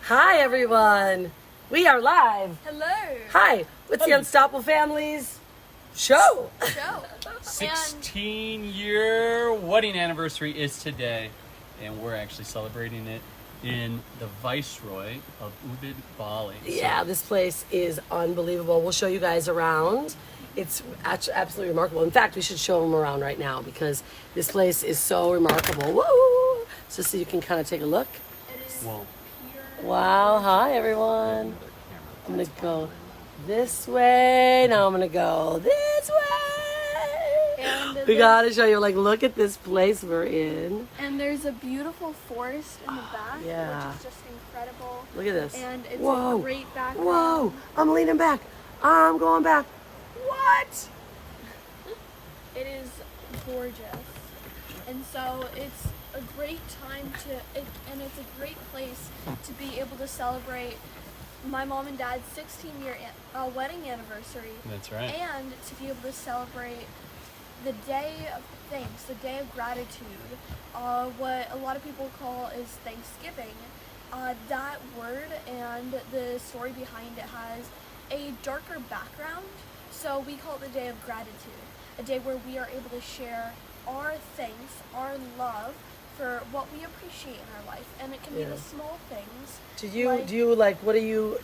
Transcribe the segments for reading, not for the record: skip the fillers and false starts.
Hi, everyone. We are live. Hello. Hi. What's the Unstoppable Families show? 16-year wedding anniversary is today, and we're actually celebrating it in the Viceroy of Ubud, Bali. Yeah, this place is unbelievable. We'll show you guys around. It's absolutely remarkable. In fact, we should show them around right now because this place is so remarkable. Woo! So you can kind of take a look. It is Well, Wow. Hi, everyone. I'm going to go this way. Now I'm going to go this way. And We got to show you, look at this place we're in. And there's a beautiful forest in the back, Yeah. which is just incredible. Look at this. And it's Whoa. a great background. Whoa. I'm leaning back. I'm going back. What? It is gorgeous. And so it's a great time and it's a great place to be able to celebrate my mom and dad's 16-year wedding anniversary. that's right. And to be able to celebrate the day of thanks, the day of gratitude, what a lot of people call is Thanksgiving. That word and the story behind it has a darker background, so we call it the day of gratitude, a day where we are able to share our thanks, our love for what we appreciate in our life, and it can be Yeah. the small things. Do you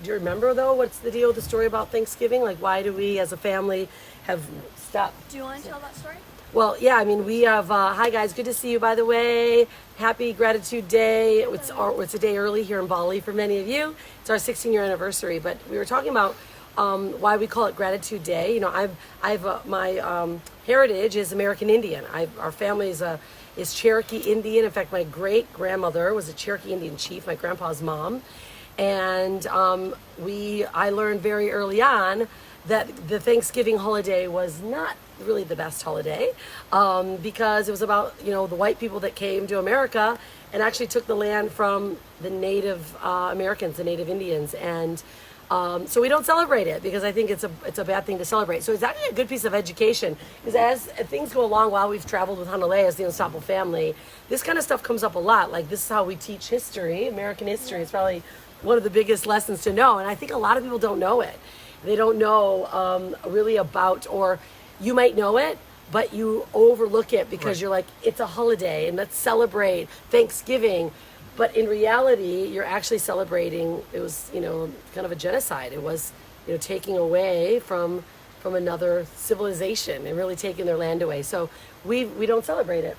remember though? What's the deal with the story about Thanksgiving? Why do we as a family have stopped? Do you want to tell that story? Well, yeah, I mean, we have, hi guys, good to see you, by the way. Happy Gratitude Day. It's a day early here in Bali for many of you. It's our 16-year anniversary, but we were talking about why we call it Gratitude Day. You know, my heritage is American Indian. Our family is Cherokee Indian. In fact, my great-grandmother was a Cherokee Indian chief, my grandpa's mom. And I learned very early on that the Thanksgiving holiday was not really the best holiday because it was about, the white people that came to America and actually took the land from the Native Americans, the Native Indians. And so we don't celebrate it because I think it's a bad thing to celebrate. So it's actually a good piece of education because as things go along while we've traveled with Hanalei as the Unstoppable family, this kind of stuff comes up a lot. This is how we teach history, American history. It's probably one of the biggest lessons to know. And I think a lot of people don't know it. They don't know really about, or you might know it, but you overlook it because you're like, it's a holiday and let's celebrate Thanksgiving. But in reality, you're actually celebrating, it was, kind of a genocide. It was, taking away from another civilization and really taking their land away. So we don't celebrate it.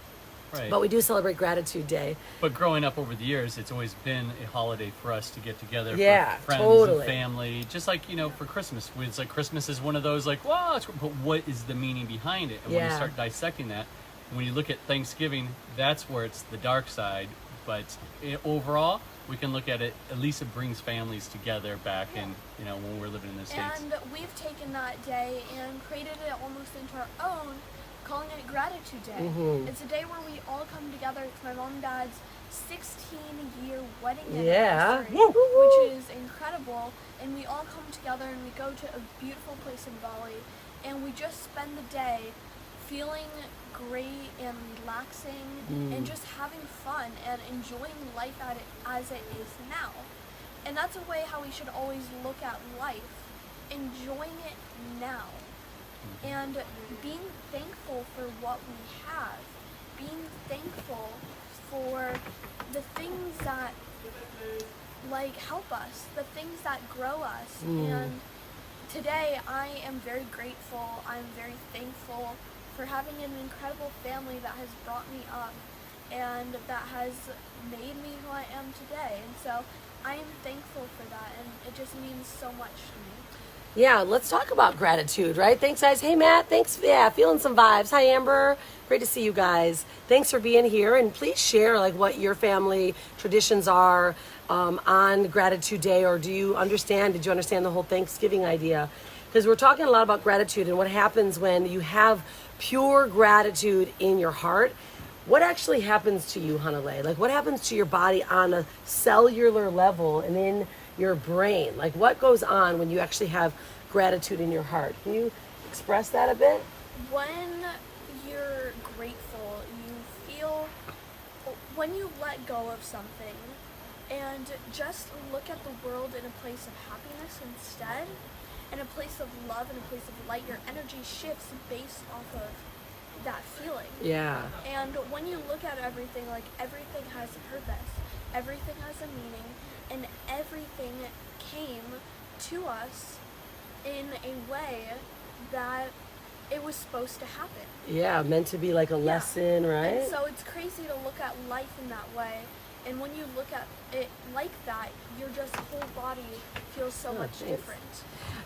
Right. But we do celebrate Gratitude Day. But growing up over the years, it's always been a holiday for us to get together, Yeah, for friends totally. and family. Just like, for Christmas. It's like Christmas is one of those wow, but what is the meaning behind it? And when you Yeah. start dissecting that, when you look at Thanksgiving, that's where it's the dark side. But overall, we can look at it, at least it brings families together back in, when we're living in the States. And we've taken that day and created it almost into our own, calling it Gratitude Day. Mm-hmm. It's a day where we all come together. It's my mom and dad's 16-year wedding Yeah. anniversary, Woo! which is incredible. And we all come together and we go to a beautiful place in Bali, and we just spend the day feeling great and relaxing and just having fun and enjoying life as it is now. And that's a way how we should always look at life, enjoying it now. And being thankful for what we have, being thankful for the things that help us, the things that grow us. And today I am very grateful, I'm very thankful for having an incredible family that has brought me up and that has made me who I am today. And so I am thankful for that, and it just means so much to me. Yeah, let's talk about gratitude, right? Thanks, guys. Hey, Matt. Thanks. Yeah, feeling some vibes. Hi, Amber. Great to see you guys. Thanks for being here. And please share what your family traditions are on Gratitude Day, or did you understand the whole Thanksgiving idea? Because we're talking a lot about gratitude and what happens when you have pure gratitude in your heart. What actually happens to you, Hanalei? What happens to your body on a cellular level and in your brain? What goes on when you actually have gratitude in your heart? Can you express that a bit? When you're grateful, you feel, when you let go of something, and just look at the world in a place of happiness instead, in a place of love, in a place of light. Your energy shifts based off of that feeling. Yeah. And when you look at everything, like everything has a purpose, everything has a meaning, and everything came to us in a way that it was supposed to happen. Yeah, meant to be like a lesson, right? And so it's crazy to look at life in that way. And when you look at it like that, your just whole body feels so much thanks. different.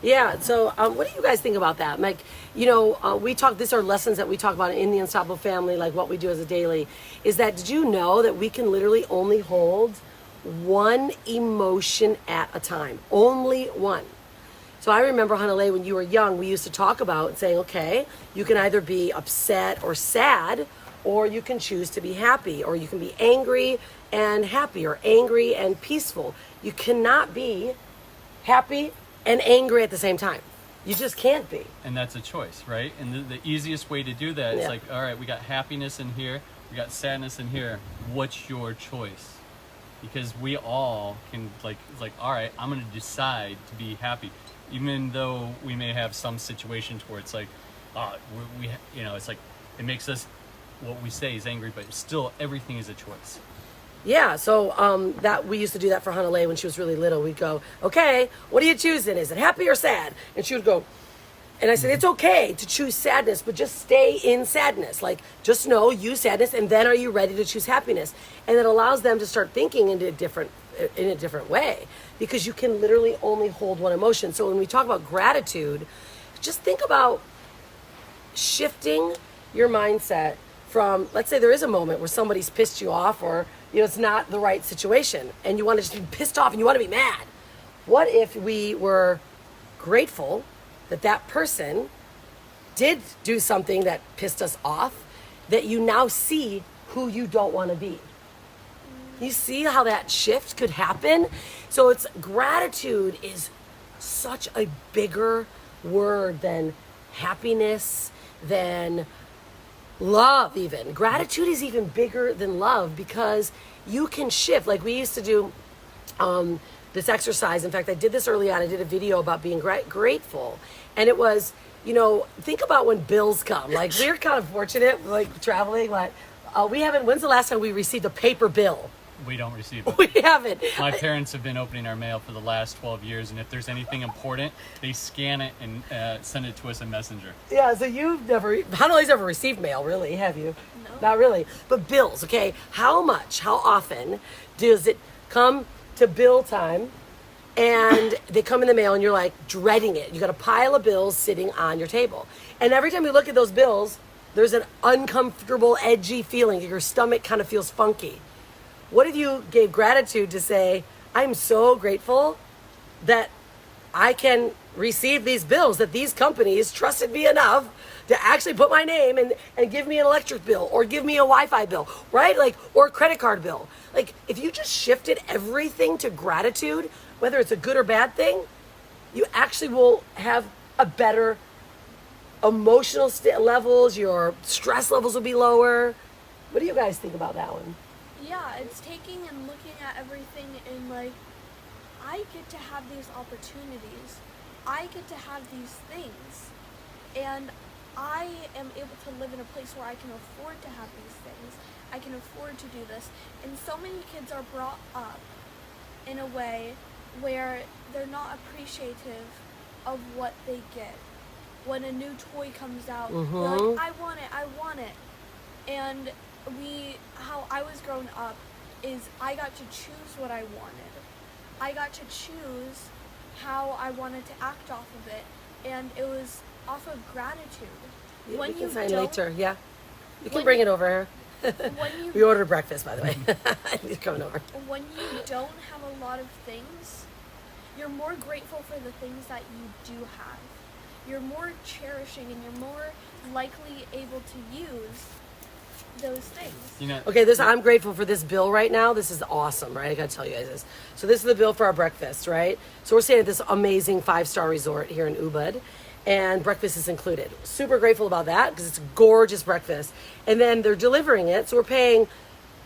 Yeah, so what do you guys think about that? Like, we talk, these are lessons that we talk about in the Unstoppable Family, like what we do as a daily, is that, did you know that we can literally only hold one emotion at a time? Only one. So I remember, Hanalei, when you were young, we used to talk about saying, okay, you can either be upset or sad, or you can choose to be happy, or you can be angry and happy, or angry and peaceful. You cannot be happy and angry at the same time. You just can't be. And that's a choice, right? And the easiest way to do that is Yeah. like, all right, we got happiness in here, we got sadness in here. What's your choice? Because we all can it's like, all right, I'm going to decide to be happy. Even though we may have some situations where it's like, it's like, it makes us, what we say is angry, but still everything is a choice. Yeah, so that we used to do that for Hanalei when she was really little. We'd go, okay, what are you choosing? Is it happy or sad? And she would go, and I said, it's okay to choose sadness, but just stay in sadness. Like, just know, use sadness, and then are you ready to choose happiness? And it allows them to start thinking in a different way, because you can literally only hold one emotion. So when we talk about gratitude, just think about shifting your mindset from, let's say there is a moment where somebody's pissed you off, or it's not the right situation, and you want to just be pissed off and you want to be mad. What if we were grateful that that person did do something that pissed us off, that you now see who you don't want to be? You see how that shift could happen? So gratitude is such a bigger word than happiness, than love even. Gratitude is even bigger than love, because you can shift. Like, we used to do this exercise. In fact, I did this early on. I did a video about being grateful. And it was, think about when bills come. Like, we're kind of fortunate, like, traveling. Like, when's the last time we received a paper bill? We don't receive it. We haven't. My parents have been opening our mail for the last 12 years, and if there's anything important, they scan it and send it to us in Messenger. Yeah, so Hanalei's never received mail, really, have you? No. Not really. But bills, okay? How often does it come to bill time and they come in the mail and you're like dreading it? You got a pile of bills sitting on your table. And every time you look at those bills, there's an uncomfortable, edgy feeling. Your stomach kind of feels funky. What if you gave gratitude to say, I'm so grateful that I can receive these bills, that these companies trusted me enough to actually put my name and give me an electric bill, or give me a Wi-Fi bill, right? Like, or a credit card bill. Like, if you just shifted everything to gratitude, whether it's a good or bad thing, you actually will have a better emotional levels. Your stress levels will be lower. What do you guys think about that one? Yeah, it's taking and looking at everything in like, I get to have these opportunities. I get to have these things. And I am able to live in a place where I can afford to have these things. I can afford to do this. And so many kids are brought up in a way where they're not appreciative of what they get. When a new toy comes out, they're like, I want it. And how I was growing up is I got to choose what I wanted. I got to choose how I wanted to act off of it, and it was off of gratitude. Yeah, When we can you sign don't- later. Yeah, you can when bring you- it over. When you We ordered breakfast, by the way. He's coming over. when you don't have a lot of things, you're more grateful for the things that you do have. You're more cherishing, and you're more likely able to use those things. Okay, I'm grateful for this bill right now. This is awesome, right? I gotta tell you guys this. So this is the bill for our breakfast, right? So we're staying at this amazing 5-star resort here in Ubud, and breakfast is included. Super grateful about that, because it's a gorgeous breakfast. And then they're delivering it, so we're paying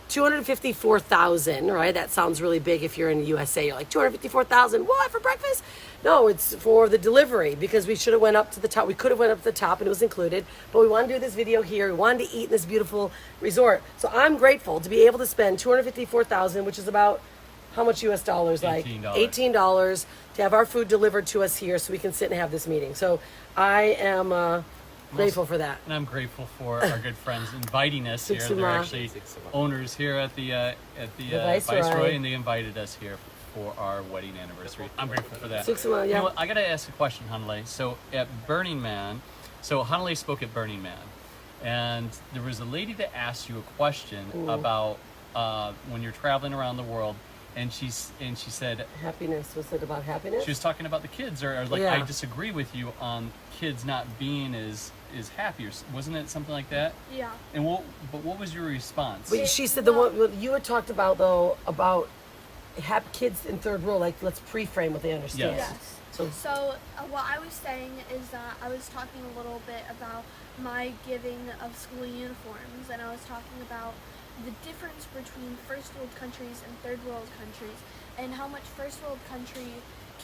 254,000, right? That sounds really big if you're in the USA. You're like, 254,000, what, for breakfast? No, it's for the delivery, because we should have went up to the top. We could have went up to the top and it was included, but we want to do this video here. We wanted to eat in this beautiful resort. So I'm grateful to be able to spend 254,000, which is about how much US dollars? Like $18 to have our food delivered to us here so we can sit and have this meeting. So I am grateful for that. And I'm grateful for our good friends inviting us here. They're actually owners here at the Viceroy, and they invited us here for our wedding anniversary. I'm grateful for that. Suksma, yeah. You know what? I got to ask a question, Hanalei. So at Burning Man, Hanalei spoke at Burning Man, and there was a lady that asked you a question about when you're traveling around the world, and she said happiness. Was it about happiness? She was talking about the kids, or like, yeah. I disagree with you on kids not being as happy, or wasn't it something like that? Yeah. And what was your response? But she said the one what you had talked about though about have kids in third world. Like, let's pre-frame what they understand. Yes. So what I was saying is that I was talking a little bit about my giving of school uniforms, and I was talking about the difference between first world countries and third world countries, and how much first world country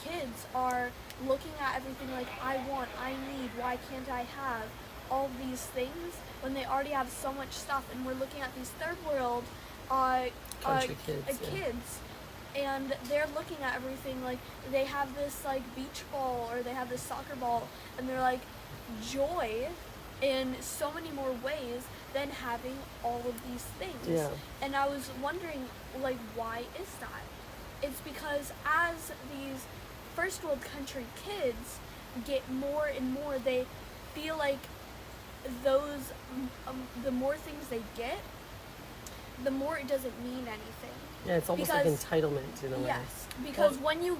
kids are looking at everything like, I want, I need, why can't I have all these things, when they already have so much stuff. And we're looking at these third world country kids, and they're looking at everything like they have this like beach ball or they have this soccer ball, and they're like joy in so many more ways than having all of these things. Yeah. And I was wondering, like, why is that? It's because as these first world country kids get more and more, they feel like those the more things they get, the more it doesn't mean anything. Yeah, it's almost like entitlement in a way. Yes, because when you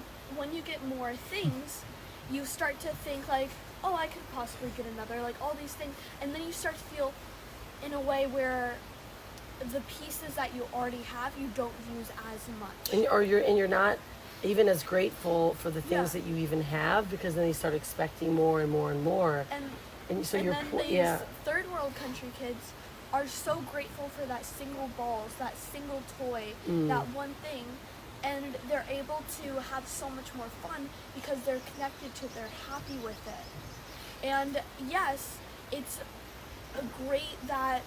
get more things, you start to think like, oh, I could possibly get another, like all these things, and then you start to feel in a way where the pieces that you already have, you don't use as much. And you're not even as grateful for the things that you even have, because then you start expecting more and more and more. And so you're then these third world country kids are so grateful for that single balls, that single toy, that one thing, and they're able to have so much more fun because they're connected to, they're happy with it. And yes, it's great that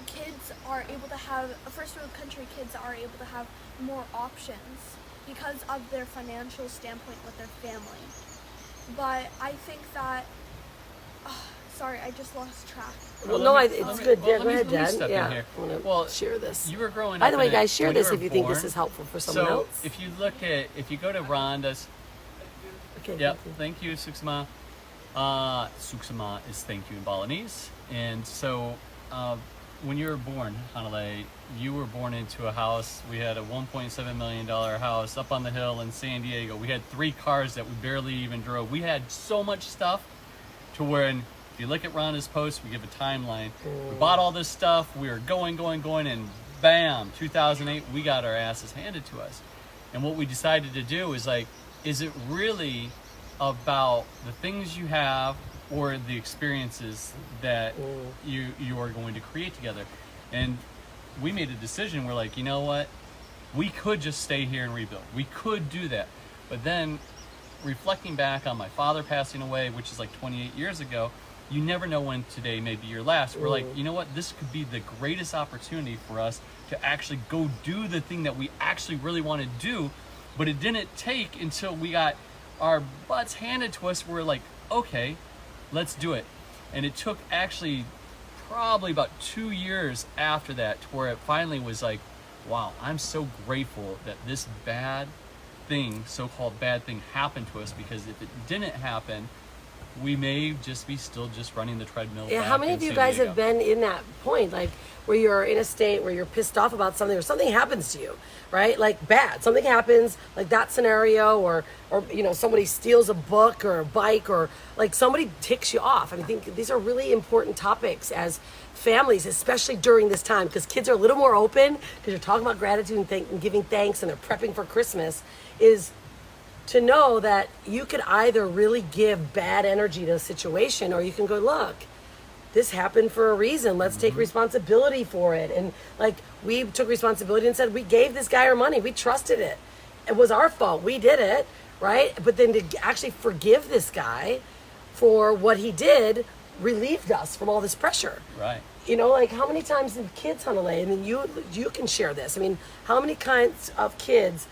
kids are able to have, first world country kids are able to have more options because of their financial standpoint with their family. But I think that, sorry, I just lost track. Well, it's good. Go ahead, Dad. Yeah. I want to share this. You were growing By up. the way, guys, share this if you think born. this is helpful for someone else. So if you go to Rhonda's, Okay. yep, thank you, Suksma. Suksma is thank you in Balinese. And so when you were born, Hanalei, you were born into a house. We had a $1.7 million house up on the hill in San Diego. We had 3 cars that we barely even drove. We had so much stuff to where, if you look at Rhonda's post, we give a timeline. We bought all this stuff. We were going, and bam, 2008, we got our asses handed to us. And what we decided to do is like, is it really about the things you have or the experiences that you are going to create together? And we made a decision. We're like, you know what? We could just stay here and rebuild. We could do that. But then reflecting back on my father passing away, which is like 28 years ago, you never know when today may be your last. We're like, you know what? This could be the greatest opportunity for us to actually go do the thing that we actually really want to do. But it didn't take until we got our butts handed to us. We're like, okay, let's do it. And it took actually probably about 2 years after that to where it finally was like, wow, I'm so grateful that this bad thing, so-called bad thing, happened to us, because if it didn't happen, we may just be still just running the treadmill. Yeah, how many of you guys have been in that point, like where you're in a state where you're pissed off about something, or something happens to you, right? Like bad, something happens, like that scenario, or somebody steals a book or a bike, or like somebody ticks you off. I think these are really important topics as families, especially during this time, because kids are a little more open, because you're talking about gratitude and giving thanks, and they're prepping for Christmas, is to know that you could either really give bad energy to a situation, or you can go, look, this happened for a reason. Let's take responsibility for it. And like, we took responsibility and said, we gave this guy our money. We trusted it. It was our fault. We did it, right? But then to actually forgive this guy for what he did relieved us from all this pressure. Right. You know, like how many times in kids, Hanalei, I mean, you can share this. I mean, how many kinds of kids,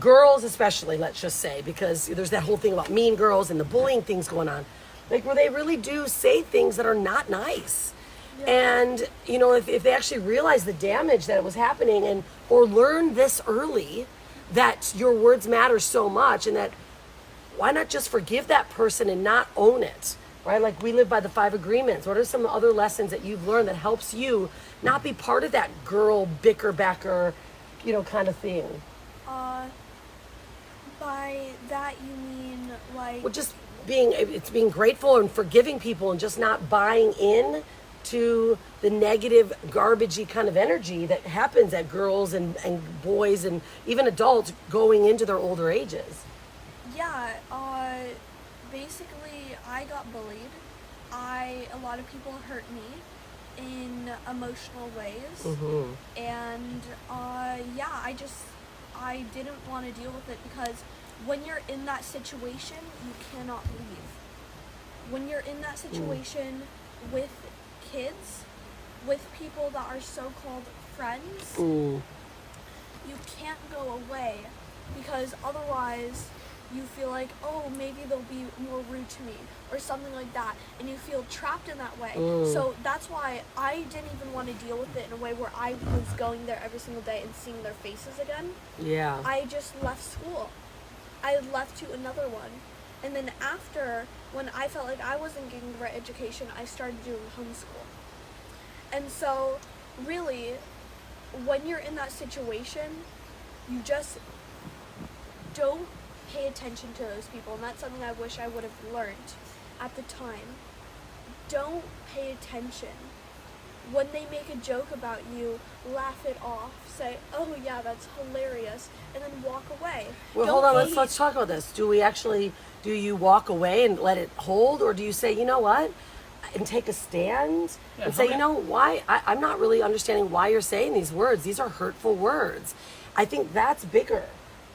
girls especially, let's just say, because there's that whole thing about mean girls and the bullying things going on, like where they really do say things that are not nice. Yeah. And, you know, if they actually realize the damage that was happening and or learn this early, that your words matter so much, and that why not just forgive that person and not own it, right? Like we live by the 5 agreements. What are some other lessons that you've learned that helps you not be part of that girl bicker backer, you know, kind of thing? By that you mean like... Well, just being grateful and forgiving people and just not buying in to the negative, garbagey kind of energy that happens at girls and boys and even adults going into their older ages. Yeah, basically I got bullied. A lot of people hurt me in emotional ways. And yeah, I didn't want to deal with it, because when you're in that situation, you cannot leave. When you're in that situation with kids, with people that are so-called friends, you can't go away, because otherwise you feel like, oh, maybe they'll be more rude to me or something like that, and you feel trapped in that way. So that's why I didn't even want to deal with it in a way where I was going there every single day and seeing their faces again. Yeah. I just left school. I left to another one. And then after, when I felt like I wasn't getting the right education, I started doing homeschool. And so, really, when you're in that situation, you just don't pay attention to those people. And that's something I wish I would have learned at the time. Don't pay attention. When they make a joke about you, laugh it off. Say, oh yeah, that's hilarious, and then walk away. Well, hold on, let's talk about this. Do you walk away and let it hold, or do you say, you know what, and take a stand and say, you know, why, I'm not really understanding why you're saying these words. These are hurtful words. I think that's bigger.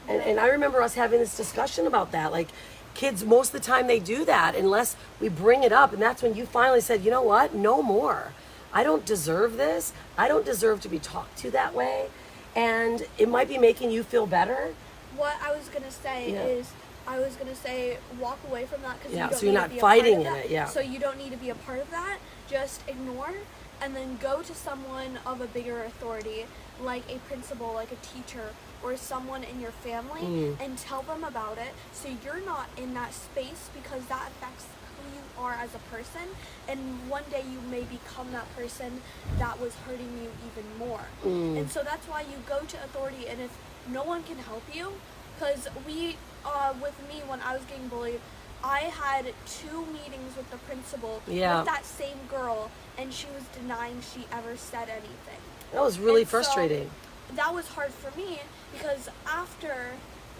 And I remember us having this discussion about that. Like, kids, most of the time they do that unless we bring it up. And that's when you finally said, you know what, no more. I don't deserve this. I don't deserve to be talked to that way. And it might be making you feel better. What I was going to say is, I was going to say, walk away from that, because you don't so you're need not to be fighting a part of in that. it, So you don't need to be a part of that. Just ignore, and then go to someone of a bigger authority, like a principal, like a teacher, or someone in your family, and tell them about it, so you're not in that space, because that affects who you are as a person, and one day you may become that person that was hurting you even more. And so that's why you go to authority. And if no one can help you, because with me, when I was getting bullied, I had 2 meetings with the principal with that same girl, and she was denying she ever said anything. That was really frustrating. So that was hard for me, because after,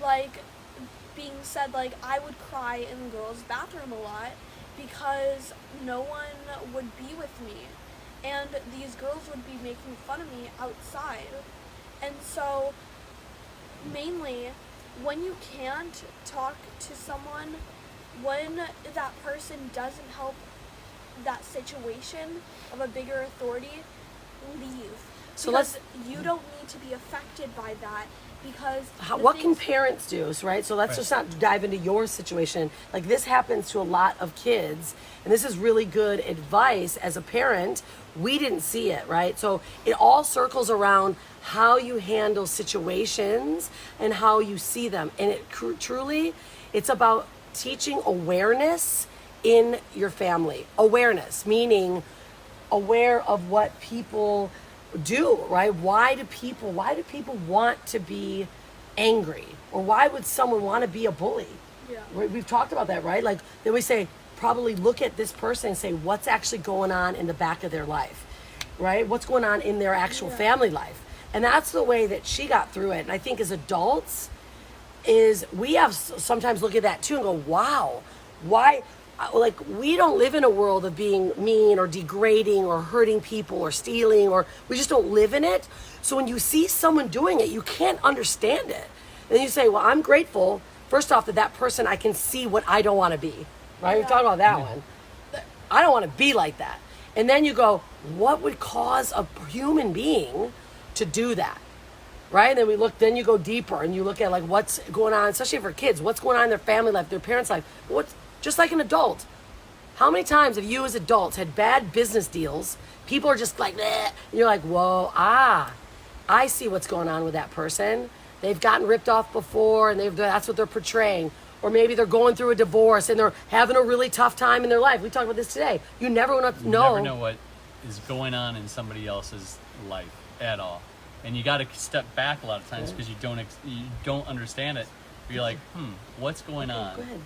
like, being said, like, I would cry in the girls' bathroom a lot because no one would be with me, and these girls would be making fun of me outside. And so, mainly, when you can't talk to someone, when that person doesn't help that situation of a bigger authority, leave. So because you don't need to be affected by that, because what can parents do, right? So let's just not dive into your situation. Like, this happens to a lot of kids, and this is really good advice as a parent. We didn't see it, right? So it all circles around how you handle situations and how you see them. And it truly, it's about teaching awareness in your family. Awareness, meaning aware of what people do, right? Why do people want to be angry? Or why would someone want to be a bully? Yeah. We've talked about that, right? Like, then we say, probably look at this person and say, what's actually going on in the back of their life, right? What's going on in their actual family life? And that's the way that she got through it. And I think as adults, is we have sometimes look at that too and go, wow, why like, we don't live in a world of being mean or degrading or hurting people or stealing, or we just don't live in it. So when you see someone doing it, you can't understand it. And then you say, well, I'm grateful, first off, that person, I can see what I don't want to be, right? We've talked about that one. I don't want to be like that. And then you go, what would cause a human being to do that? Right? And then you go deeper and you look at like what's going on, especially for kids, what's going on in their family life, their parents' life. Just like an adult. How many times have you as adults had bad business deals? People are just like, bleh, and you're like, whoa, I see what's going on with that person. They've gotten ripped off before and that's what they're portraying. Or maybe they're going through a divorce and they're having a really tough time in their life. We talked about this today. You never want to know. You never know what is going on in somebody else's life at all. And you got to step back a lot of times because you don't understand it. You're like, what's going on? Go ahead.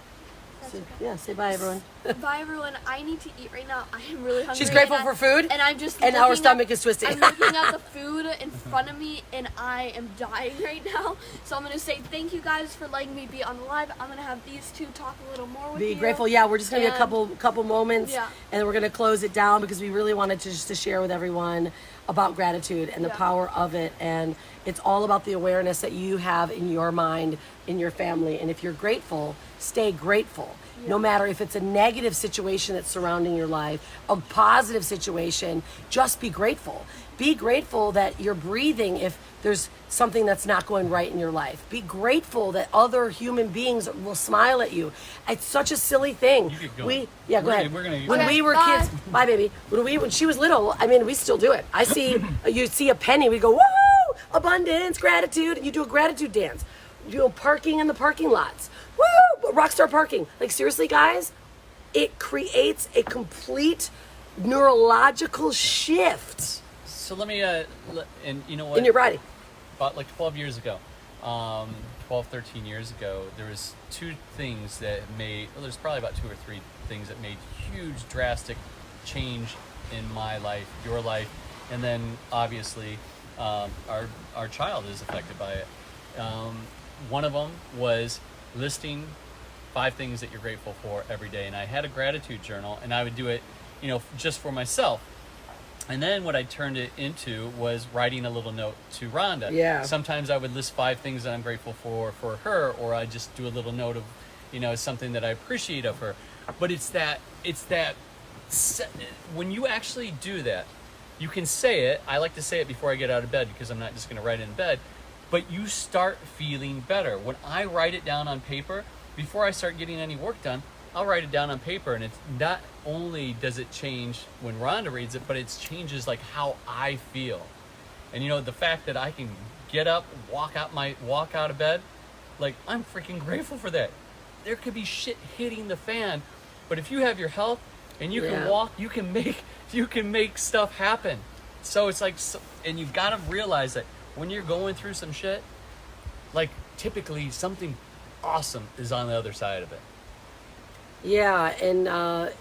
Say bye, everyone. Bye, everyone. I need to eat right now. I am really hungry. She's grateful for food. And I'm just and our stomach is twisting. I'm looking at the food in front of me, and I am dying right now. So I'm going to say thank you guys for letting me be on the live. I'm going to have these two talk a little more with you. Be grateful. Yeah, we're just going to be a couple moments, yeah. And then we're going to close it down because we really wanted to share with everyone about gratitude and the power of it. And it's all about the awareness that you have in your mind, in your family. And if you're grateful, stay grateful. No matter if it's a negative situation that's surrounding your life, a positive situation, just be grateful. Be grateful that you're breathing if there's something that's not going right in your life. Be grateful that other human beings will smile at you. It's such a silly thing. You could go. Go ahead. When we were bye. kids, bye baby. When she was little, I mean, we still do it. You see a penny, we go, woo, abundance, gratitude, and you do a gratitude dance. You know, parking in the parking lots. Woo! Rockstar parking. Like, seriously, guys, it creates a complete neurological shift. So let me, and you know what? In your body. About like 12 years ago, 13 years ago, there was two things that there's probably about 2 or 3 things that made huge, drastic change in my life, your life, and then obviously our child is affected by it. One of them was listing 5 things that you're grateful for every day. And I had a gratitude journal, and I would do it, just for myself. And then what I turned it into was writing a little note to Rhonda. Yeah. Sometimes I would list 5 things that I'm grateful for her, or I just do a little note of, something that I appreciate of her. But it's that when you actually do that, you can say it. I like to say it before I get out of bed because I'm not just going to write it in bed. But you start feeling better. When I write it down on paper, before I start getting any work done, I'll write it down on paper. And it's not only does it change when Rhonda reads it, but it changes like how I feel. And the fact that I can get up, walk out of bed, like, I'm freaking grateful for that. There could be shit hitting the fan, but if you have your health and you can walk, you can make stuff happen. So it's like, and you've got to realize that when you're going through some shit, like, typically something awesome is on the other side of it. Yeah, and I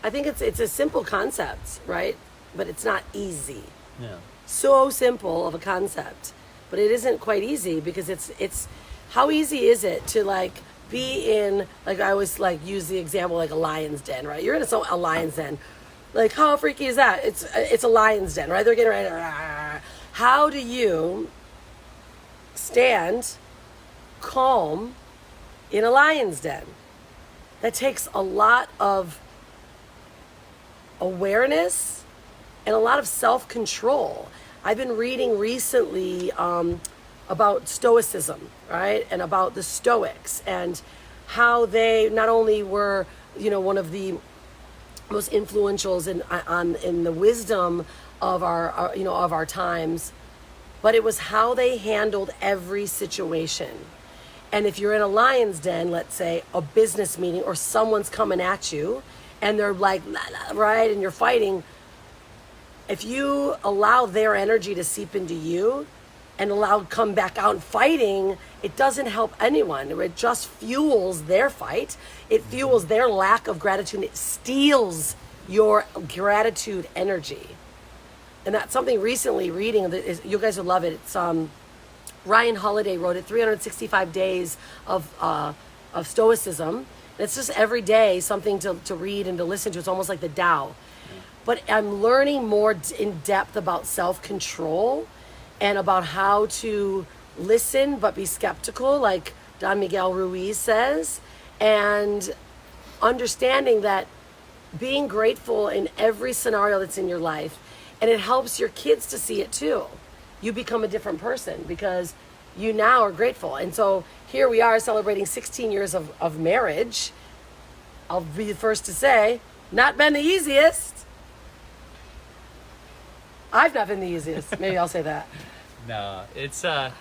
think it's a simple concept, right? But it's not easy. Yeah. So simple of a concept, but it isn't quite easy because it's how easy is it to like be in, like, I always like use the example like a lion's den, right? You're in a lion's den. Like, how freaky is that? It's a lion's den, right? They're getting ready to, how do you stand calm in a lion's den? That takes a lot of awareness and a lot of self-control. I've been reading recently about Stoicism, right? And about the Stoics and how they not only were, one of the most influentials in the wisdom of our times, but it was how they handled every situation. And if you're in a lion's den, let's say a business meeting, or someone's coming at you and they're like, right, and you're fighting, if you allow their energy to seep into you and come back out and fighting, it doesn't help anyone. It just fuels their fight. It fuels their lack of gratitude. It steals your gratitude energy. And that's something recently reading, you guys would love it. It's Ryan Holiday wrote it, 365 Days of Stoicism. It's just every day something to read and to listen to. It's almost like the Tao. But I'm learning more in depth about self-control and about how to listen but be skeptical, like Don Miguel Ruiz says, and understanding that being grateful in every scenario that's in your life, and it helps your kids to see it too. You become a different person because you now are grateful. And so here we are celebrating 16 years of marriage. I'll be the first to say, not been the easiest. I've not been the easiest. Maybe I'll say that. No, it's there's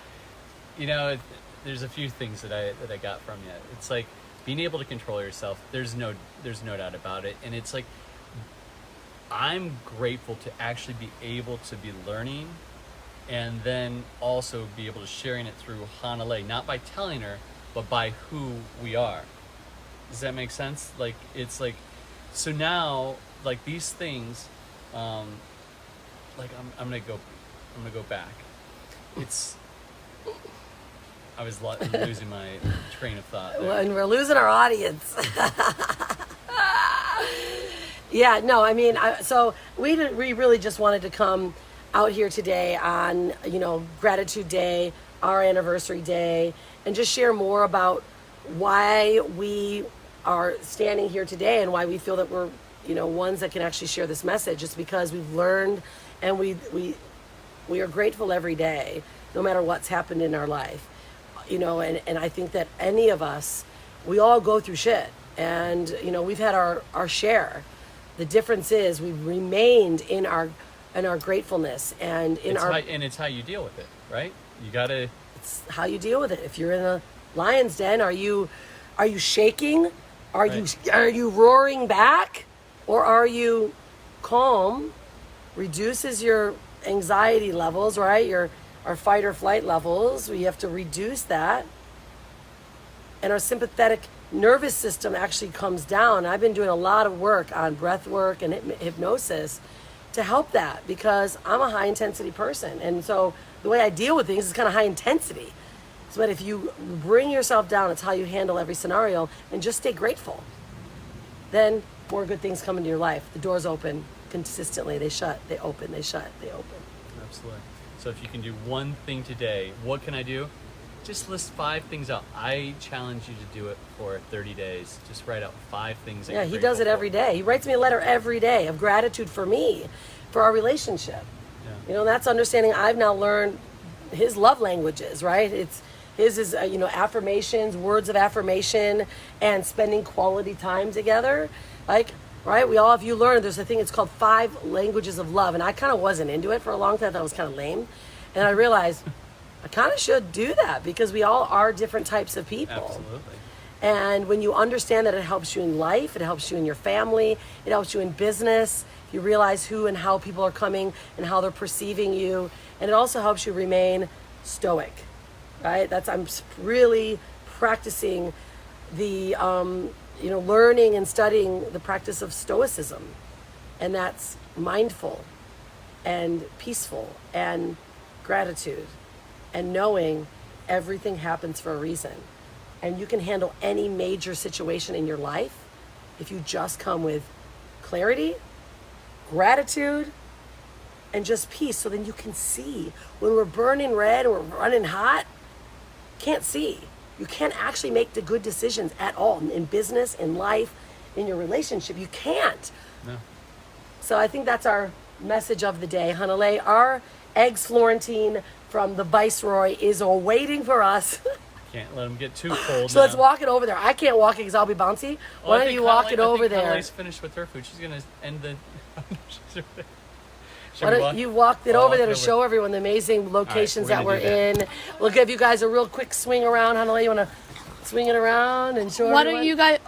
a few things that I got from you. It's like being able to control yourself. There's no doubt about it. And it's like I'm grateful to actually be able to be learning, and then also be able to sharing it through Hanalei, not by telling her, but by who we are. Does that make sense? Like, it's like, so now, like, these things, like, I'm gonna go back. It's, I was losing my train of thought there. And we're losing our audience. Yeah, no, I mean, so we really just wanted to come out here today on, Gratitude Day, our anniversary day, and just share more about why we are standing here today and why we feel that we're, ones that can actually share this message. It's because we've learned, and we are grateful every day, no matter what's happened in our life. And I think that any of us, we all go through shit, and we've had our share. The difference is we've remained in our gratefulness and it's how you deal with it, right? You gotta. It's how you deal with it. If you're in a lion's den, are you shaking? Are you roaring back, or are you calm? Reduces your anxiety levels, right? Our fight or flight levels. We have to reduce that, and our sympathetic nervous system actually comes down. I've been doing a lot of work on breath work and hypnosis to help that, because I'm a high intensity person, and so the way I deal with things is kind of high intensity. So that if you bring yourself down, it's how you handle every scenario, and just stay grateful. Then more good things come into your life. The doors open consistently. They shut, they open, they shut, they open. Absolutely. So if you can do one thing today, what can I do? Just list 5 things out. I challenge you to do it for 30 days. Just write out 5 things. Yeah, he does it every day. He writes me a letter every day of gratitude for me, for our relationship. Yeah. That's understanding. I've now learned his love languages, right? His is, affirmations, words of affirmation, and spending quality time together. Like, right? We all, if you learn, there's a thing, it's called 5 languages of love. And I kind of wasn't into it for a long time. I thought it was kind of lame. And I realized I kind of should do that, because we all are different types of people. Absolutely. And when you understand that, it helps you in life, it helps you in your family, it helps you in business. You realize who and how people are coming and how they're perceiving you. And it also helps you remain stoic, right? I'm really practicing the, learning and studying the practice of stoicism. And that's mindful and peaceful and gratitude, and knowing everything happens for a reason. And you can handle any major situation in your life if you just come with clarity, gratitude, and just peace. So then you can see. When we're burning red and we're running hot, can't see. You can't actually make the good decisions at all in business, in life, in your relationship. You can't. No. So I think that's our message of the day. Hanalei, our eggs Florentine from the Viceroy is awaiting for us. Can't let them get too cold. So let's walk it over there. I can't walk it because I'll be bouncy. Why don't you walk it over there? Hanalei's finished with her food. She's gonna end the. She's over there. Why don't you walk it over there to show everyone the amazing locations that we're in. We'll give you guys a real quick swing around. Hanalei, you want to swing it around and show Why everyone? don't you guys?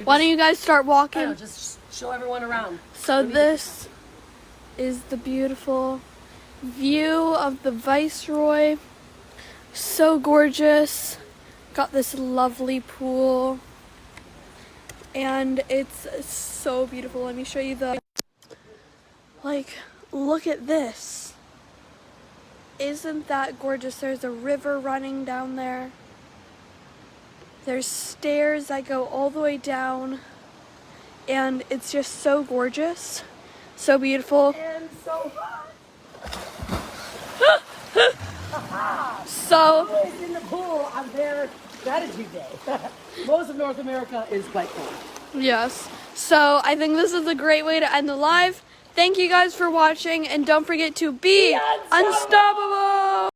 Why don't you guys start walking? I know, just show everyone around. So this is the beautiful view of the Viceroy. So gorgeous. Got this lovely pool. And it's so beautiful. Let me show you look at this. Isn't that gorgeous? There's a river running down there. There's stairs that go all the way down, and it's just so gorgeous, so beautiful. And so hot. So Always in the pool on their gratitude day. Most of North America is quite cold. yes, so I think this is a great way to end the live. Thank you guys for watching, and don't forget to be unstoppable.